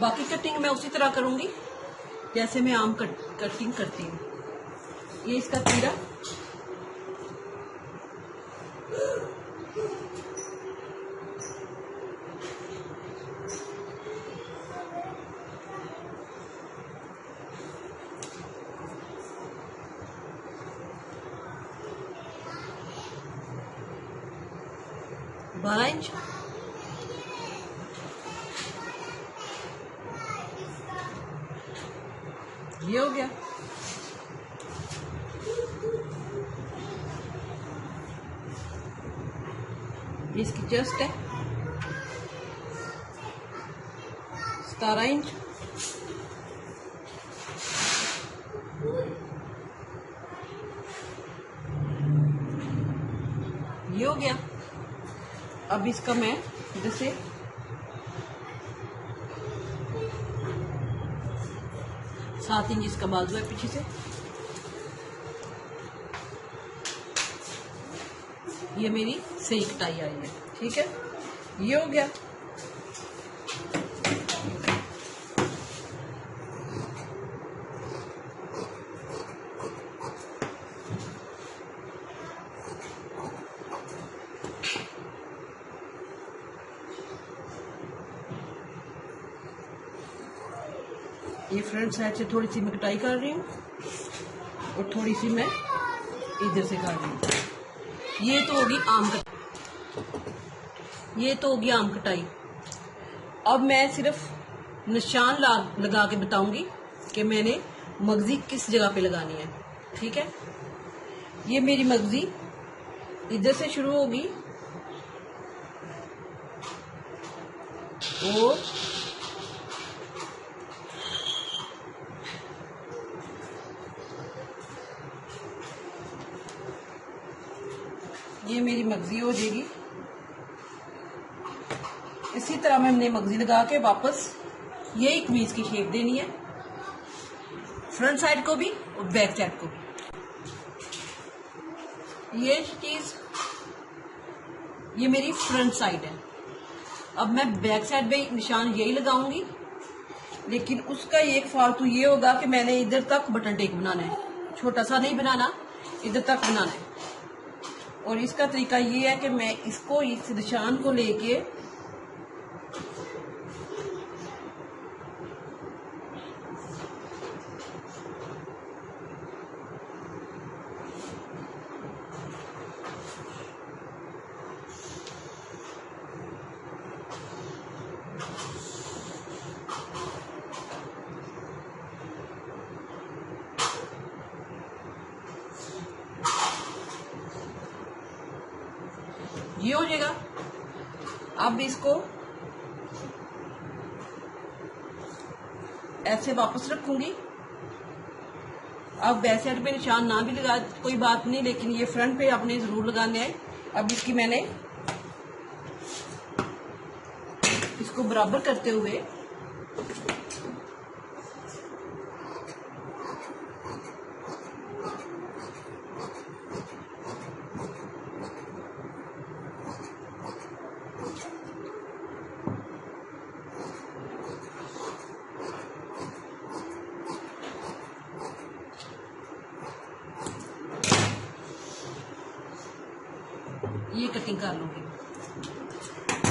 बाकी कटिंग मैं उसी तरह करूंगी जैसे मैं आम कटिंग करती हूँ। ये इसका तीरा, बारह इंच, ये हो गया। ये इसकी चेस्ट है 17 इंच, ये हो गया। अब इसका मैं जैसे सात इंच इसका बाजू है पीछे से, ये मेरी सही कटाई आई है। ठीक है, ये हो गया। ये फ्रंट साइड से थोड़ी सी मैं कटाई कर रही हूँ और थोड़ी सी मैं इधर से कर रही हूँ। ये तो होगी आम कटाई, ये तो होगी आम कटाई। अब मैं सिर्फ निशान लगा के बताऊंगी कि मैंने मगजी किस जगह पे लगानी है। ठीक है, ये मेरी मगजी इधर से शुरू होगी और ये मेरी मगजी हो जाएगी। इसी तरह हमने मगजी लगा के वापस यही कमीज की शेप देनी है, फ्रंट साइड को भी और बैक साइड को भी। ये चीज ये मेरी फ्रंट साइड है। अब मैं बैक साइड पे निशान यही लगाऊंगी, लेकिन उसका एक फालतू ये होगा कि मैंने इधर तक बटन टेक बनाना है, छोटा सा नहीं बनाना, इधर तक बनाना है। और इसका तरीका ये है कि मैं इसको इस निशान को लेके ये हो जाएगा। अब इसको ऐसे वापस रखूंगी। अब बैक साइड पे निशान ना भी लगा कोई बात नहीं, लेकिन ये फ्रंट पे आपने जरूर लगाने हैं। अब इसकी मैंने इसको बराबर करते हुए ये कटिंग कर लूंगी।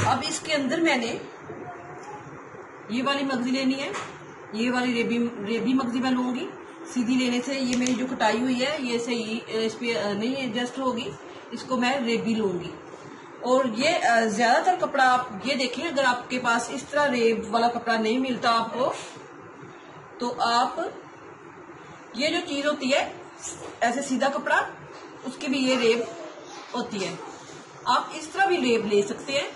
अब इसके अंदर मैंने ये वाली मगजी लेनी है, ये वाली रेबी मगजी मैं लूंगी। सीधी लेने से ये मेरी जो कटाई हुई है ये सही इस पे नहीं एडजस्ट होगी, इसको मैं रेबी लूंगी। और ये ज्यादातर कपड़ा आप ये देखें, अगर आपके पास इस तरह रेब वाला कपड़ा नहीं मिलता आपको, तो आप ये जो चीज होती है ऐसे सीधा कपड़ा, उसकी भी ये रेब होती है। आप इस तरह भी रेब ले सकते हैं,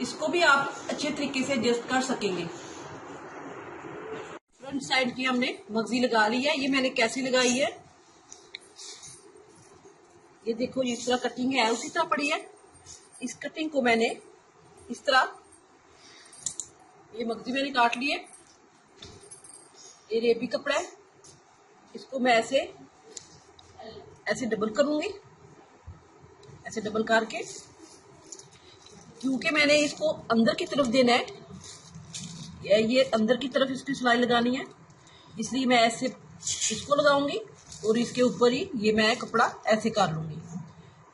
इसको भी आप अच्छे तरीके से एडजस्ट कर सकेंगे। फ्रंट साइड की हमने मगजी लगा ली है। ये मैंने कैसी लगाई है, ये देखो, इस तरह कटिंग है उसी तरह पड़ी है। इस कटिंग को मैंने इस तरह, ये मगजी मैंने काट ली है, ये रेबी कपड़ा है, इसको मैं ऐसे ऐसे डबल करूंगी, ऐसे डबल करके, क्योंकि मैंने इसको अंदर की तरफ देना है ये अंदर की तरफ इसकी सिलाई लगानी है, इसलिए मैं ऐसे इसको लगाऊंगी और इसके ऊपर ही ये मैं कपड़ा ऐसे कर लूंगी,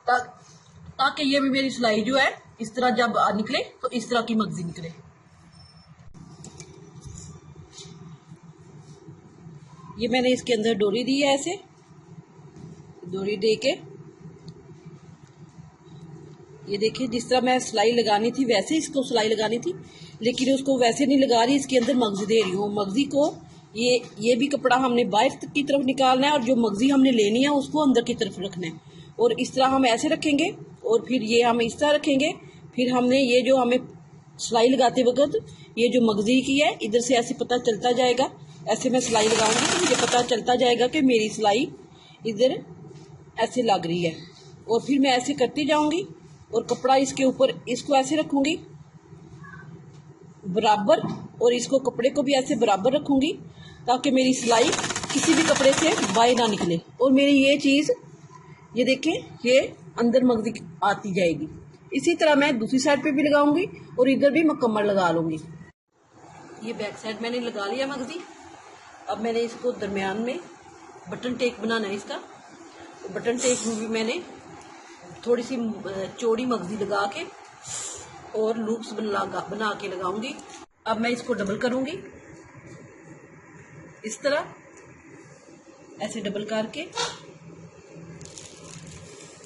ताकि ये भी मेरी सिलाई जो है इस तरह जब निकले तो इस तरह की मगजी निकले। ये मैंने इसके अंदर डोरी दी है, ऐसे डोरी दे के ये देखिए जिस तरह मैं सिलाई लगानी थी वैसे इसको सिलाई लगानी थी, लेकिन उसको वैसे नहीं लगा रही, इसके अंदर मगजी दे रही हूँ। मगजी को ये भी कपड़ा हमने बाहर की तरफ निकालना है और जो मगजी हमने लेनी है उसको अंदर की तरफ रखना है। और इस तरह हम ऐसे रखेंगे और फिर ये हम इस तरह रखेंगे। फिर हमने ये जो हमें सिलाई लगाते वक्त ये जो मगजी की है इधर से ऐसे पता चलता जाएगा, ऐसे मैं सिलाई लगाऊंगी तो मुझे पता चलता जाएगा कि मेरी सिलाई इधर ऐसे लग रही है। और फिर मैं ऐसे करती जाऊंगी और कपड़ा इसके ऊपर इसको ऐसे रखूंगी बराबर, और इसको कपड़े को भी ऐसे बराबर रखूंगी ताकि मेरी सिलाई किसी भी कपड़े से बाहर ना निकले। और मेरी ये चीज़ ये देखें ये अंदर मगजी आती जाएगी। इसी तरह मैं दूसरी साइड पे भी लगाऊंगी और इधर भी मुकम्मल लगा लूंगी। ये बैक साइड मैंने लगा लिया मगजी। अब मैंने इसको दरमियान में बटन टेक बनाना है इसका। तो बटन टेक में भी मैंने थोड़ी सी चौड़ी मगजी लगा के और लूप्स बना के लगाऊंगी। अब मैं इसको डबल करूंगी इस तरह, ऐसे डबल करके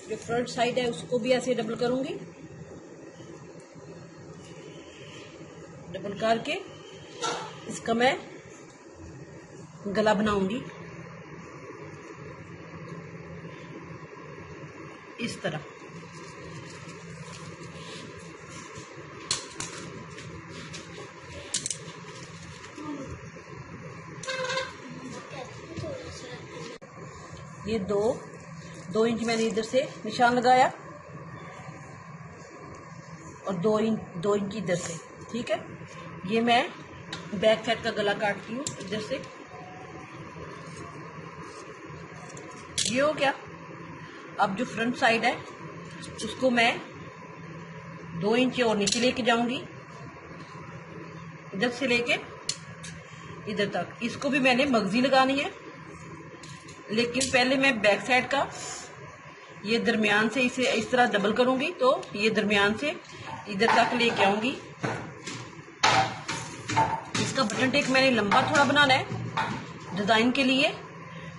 जो फ्रंट साइड है उसको भी ऐसे डबल करूंगी। डबल करके इसका मैं गला बनाऊंगी इस तरह। ये दो इंच मैंने इधर से निशान लगाया और दो इंच इधर से, ठीक है। ये मैं बैक साइड का गला काटती हूँ इधर से। ये हो गया। अब जो फ्रंट साइड है उसको मैं 2 इंच और नीचे लेके जाऊंगी, इधर से लेके इधर तक। इसको भी मैंने मगजी लगानी है, लेकिन पहले मैं बैक साइड का ये दरमियान से इसे इस तरह डबल करूंगी तो ये दरमियान से इधर तक लेके आऊंगी। इसका बटन टेक मैंने लंबा थोड़ा बनाना है डिजाइन के लिए,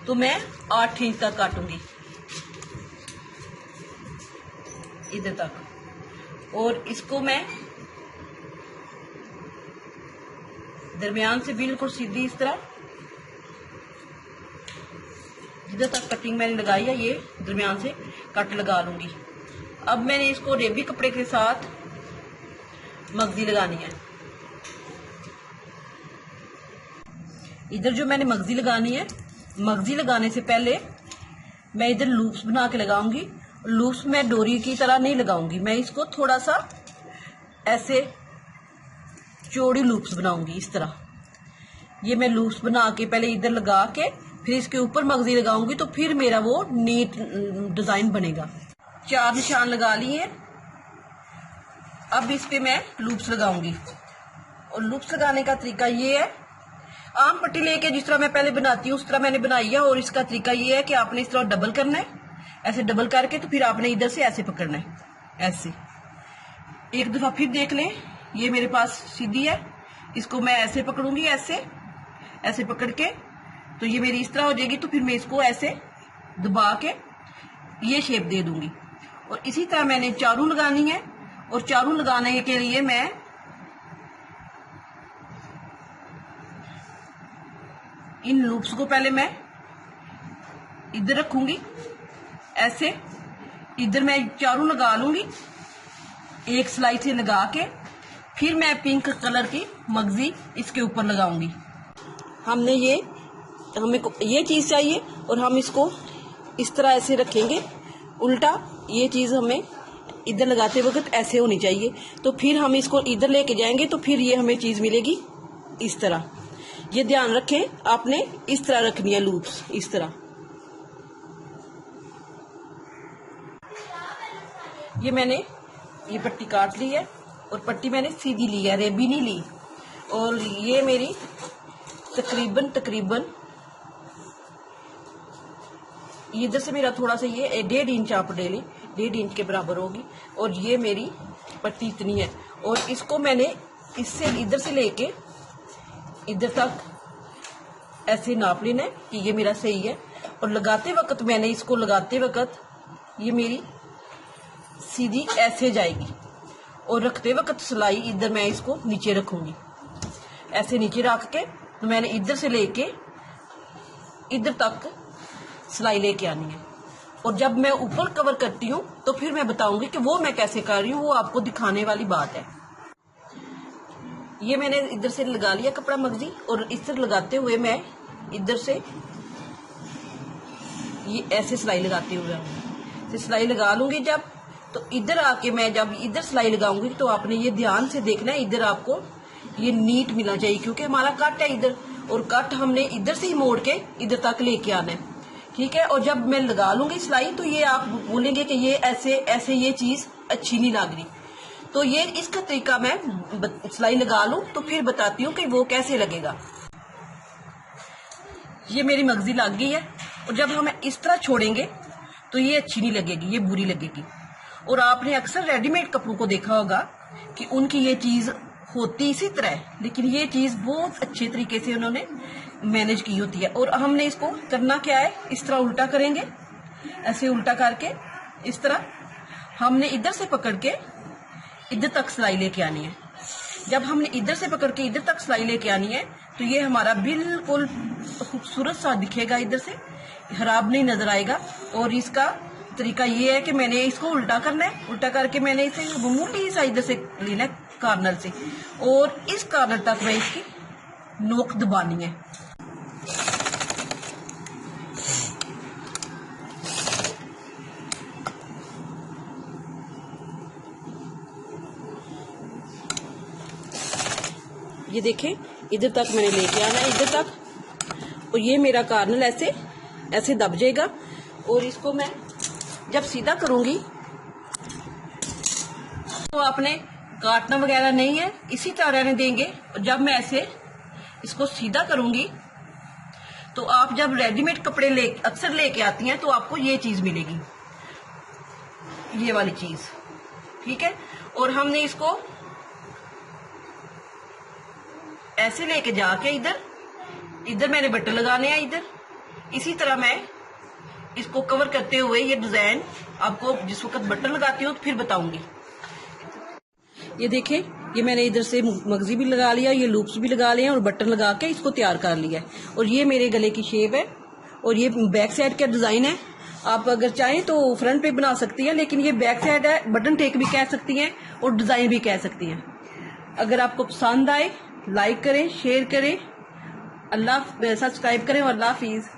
तो मैं 8 इंच तक काटूंगी इधर तक। और इसको मैं दरमियान से बिल्कुल सीधी इस तरह जिधर तक कटिंग मैंने लगाई है ये दरमियान से कट लगा लूंगी। अब मैंने इसको रेबी कपड़े के साथ मगजी लगानी है। इधर जो मैंने मगजी लगानी है, मगजी लगाने से पहले मैं इधर लूप्स बना के लगाऊंगी। लूप्स में डोरी की तरह नहीं लगाऊंगी, मैं इसको थोड़ा सा ऐसे चौड़ी लूप्स बनाऊंगी इस तरह। ये मैं लूप्स बना के पहले इधर लगा के फिर इसके ऊपर मगजी लगाऊंगी, तो फिर मेरा वो नीट डिजाइन बनेगा। 4 निशान लगा लिए। अब इस पे मैं लूप्स लगाऊंगी और लूप्स लगाने का तरीका ये है, आम पट्टी लेके जिस तरह मैं पहले बनाती हूँ उस तरह मैंने बनाई है। और इसका तरीका ये है कि आपने इस तरह डबल करना है, ऐसे डबल करके तो फिर आपने इधर से ऐसे पकड़ना है, ऐसे। एक दफा फिर देख लें, ये मेरे पास सीधी है, इसको मैं ऐसे पकड़ूंगी, ऐसे ऐसे पकड़ के तो ये मेरी इस तरह हो जाएगी। तो फिर मैं इसको ऐसे दबा के ये शेप दे दूंगी। और इसी तरह मैंने चारों लगानी है। और चारों लगाने के लिए मैं इन लूप्स को पहले मैं इधर रखूंगी, ऐसे इधर मैं चारों लगा लूंगी एक सिलाई से लगा के। फिर मैं पिंक कलर की मगजी इसके ऊपर लगाऊंगी। हमें ये चीज चाहिए और हम इसको इस तरह ऐसे रखेंगे उल्टा। ये चीज हमें इधर लगाते वक्त ऐसे होनी चाहिए, तो फिर हम इसको इधर लेके जाएंगे तो फिर ये हमें चीज मिलेगी इस तरह। ये ध्यान रखें, आपने इस तरह रखनी है लूप्स, इस तरह। ये मैंने ये पट्टी काट ली है और पट्टी मैंने सीधी ली है, रेबी नहीं ली। और ये मेरी तकरीबन इधर से मेरा थोड़ा सा ये 1.5 इंच आप ले लें, 1.5 इंच के बराबर होगी। और ये मेरी पट्टी इतनी है, और इसको मैंने इससे इधर से लेके इधर तक ऐसे नाप लेना है कि ये मेरा सही है। और लगाते वक्त मैंने इसको लगाते वक्त ये मेरी सीधी ऐसे जाएगी, और रखते वक्त सिलाई इधर मैं इसको नीचे रखूंगी। ऐसे नीचे रख के तो मैंने इधर से लेके इधर तक सिलाई लेके आनी है। और जब मैं ऊपर कवर करती हूँ तो फिर मैं बताऊंगी कि वो मैं कैसे कर रही हूँ, वो आपको दिखाने वाली बात है। ये मैंने इधर से लगा लिया कपड़ा मगजी, और इस तरह लगाते हुए मैं इधर से ये ऐसे सिलाई लगाते हुए सिलाई लगा लूंगी। जब तो इधर आके मैं जब इधर सिलाई लगाऊंगी तो आपने ये ध्यान से देखना है, इधर आपको ये नीट मिलना चाहिए, क्योंकि हमारा कट है इधर, और कट हमने इधर से ही मोड़ के इधर तक लेके आना है, ठीक है। और जब मैं लगा लूंगी सिलाई तो ये आप बोलेंगे कि ये ऐसे ऐसे ये चीज अच्छी नहीं लग रही। तो ये इसका तरीका मैं सिलाई लगा लूं तो फिर बताती हूँ कि वो कैसे लगेगा। ये मेरी मगजी लग गई है, और जब हम इस तरह छोड़ेंगे तो ये अच्छी नहीं लगेगी, ये बुरी लगेगी। और आपने अक्सर रेडीमेड कपड़ों को देखा होगा कि उनकी ये चीज होती इसी तरह है, लेकिन ये चीज बहुत अच्छे तरीके से उन्होंने मैनेज की होती है। और हमने इसको करना क्या है, इस तरह उल्टा करेंगे, ऐसे उल्टा करके इस तरह हमने इधर से पकड़ के इधर तक सिलाई लेके आनी है। जब हमने इधर से पकड़ के इधर तक सिलाई लेके आनी है तो ये हमारा बिल्कुल खूबसूरत सा दिखेगा, इधर से खराब नहीं नजर आएगा। और इसका तरीका ये है कि मैंने इसको उल्टा करना है, उल्टा करके मैंने इसे मामूली सा इधर से लेना है कॉर्नर से, और इस कॉर्नर तक मैं इसकी नोक दबानी है। ये देखें, इधर तक मैंने लेके आना है, इधर तक, और ये मेरा कॉर्नर ऐसे ऐसे दब जाएगा। और इसको मैं जब सीधा करूंगी तो आपने काटना वगैरह नहीं है, इसी तरह रहने देंगे। और जब मैं ऐसे इसको सीधा करूंगी तो आप जब रेडीमेड कपड़े अक्सर लेके आती हैं तो आपको ये चीज मिलेगी, ये वाली चीज, ठीक है। और हमने इसको ऐसे लेके जाके इधर मैंने बटन लगाने हैं, इधर इसी तरह मैं इसको कवर करते हुए ये डिजाइन आपको जिस वक्त बटन लगाती हूँ तो फिर बताऊंगी। ये देखें, ये मैंने इधर से मगजी भी लगा लिया, ये लूप्स भी लगा लिए और बटन लगा के इसको तैयार कर लिया है। और ये मेरे गले की शेप है, और ये बैक साइड का डिजाइन है। आप अगर चाहें तो फ्रंट पे बना सकती हैं, लेकिन ये बैक साइड है, बटन टेक भी कह सकती हैं और डिजाइन भी कह सकती हैं। अगर आपको पसंद आए लाइक करें, शेयर करें, सब्सक्राइब करें, और अल्लाह हाफिज।